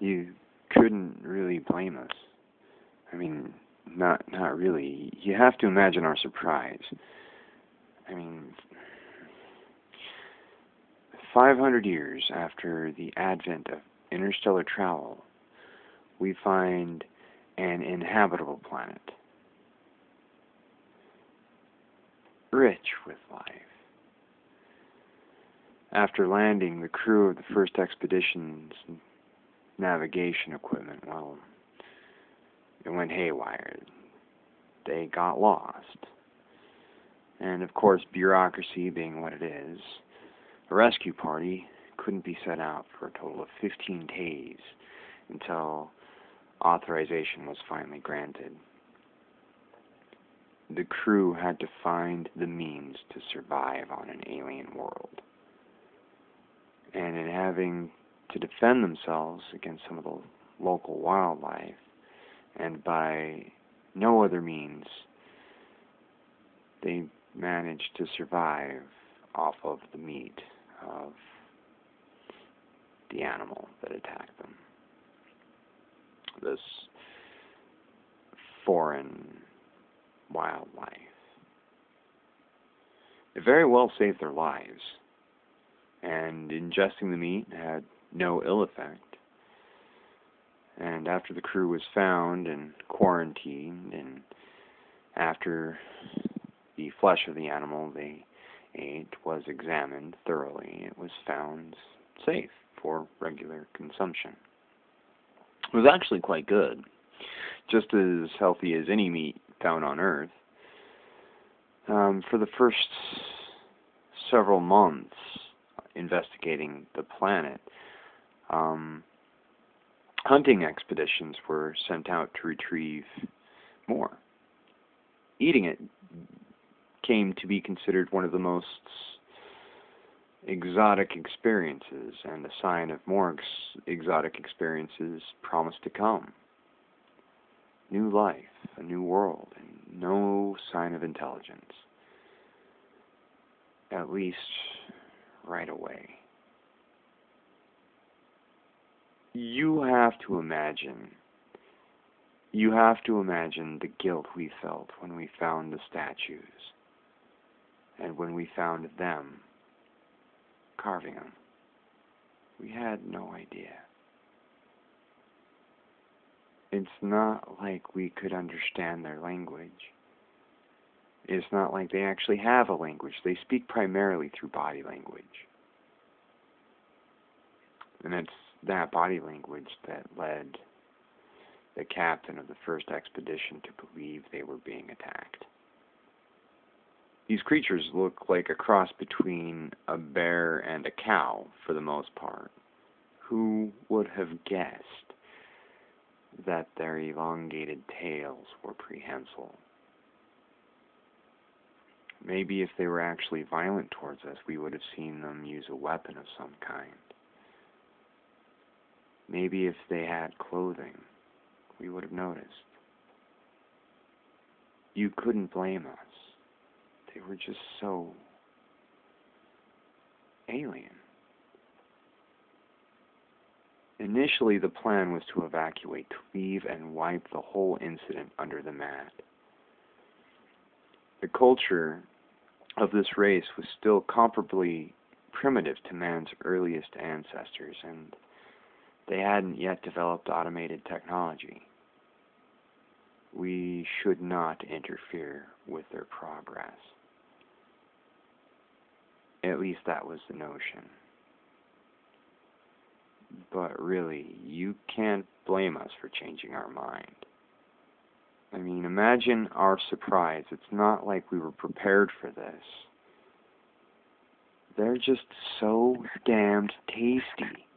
You couldn't really blame us. I mean, not really. You have to imagine our surprise. I mean, 500 years after the advent of interstellar travel, we find an inhabitable planet, rich with life. After landing, the crew of the first expedition's navigation equipment, well, it went haywire. They got lost. And of course, bureaucracy being what it is, a rescue party couldn't be set out for a total of 15 days until authorization was finally granted. The crew had to find the means to survive on an alien world. And in having to defend themselves against some of the local wildlife, and by no other means, they managed to survive off of the meat of the animal that attacked them. This foreign wildlife. It very well saved their lives, and ingesting the meat had no ill effect. And after the crew was found and quarantined, and after the flesh of the animal they ate was examined thoroughly, it was found safe for regular consumption. It was actually quite good, just as healthy as any meat found on Earth. For the first several months investigating the planet, hunting expeditions were sent out to retrieve more. Eating it came to be considered one of the most exotic experiences, and a sign of more exotic experiences promised to come. New life, a new world, and no sign of intelligence. At least right away. You have to imagine the guilt we felt when we found the statues, and when we found them carving them. We had no idea. It's not like we could understand their language. It's not like they actually have a language. They speak primarily through body language. And it's that body language that led the captain of the first expedition to believe they were being attacked. These creatures look like a cross between a bear and a cow, for the most part. Who would have guessed that their elongated tails were prehensile? Maybe if they were actually violent towards us, we would have seen them use a weapon of some kind. Maybe if they had clothing, we would have noticed. You couldn't blame us. They were just so alien. Initially, the plan was to evacuate, to leave and wipe the whole incident under the mat. The culture of this race was still comparably primitive to man's earliest ancestors, and they hadn't yet developed automated technology. We should not interfere with their progress. At least that was the notion. But really, you can't blame us for changing our mind. I mean, imagine our surprise. It's not like we were prepared for this. They're just so damned tasty.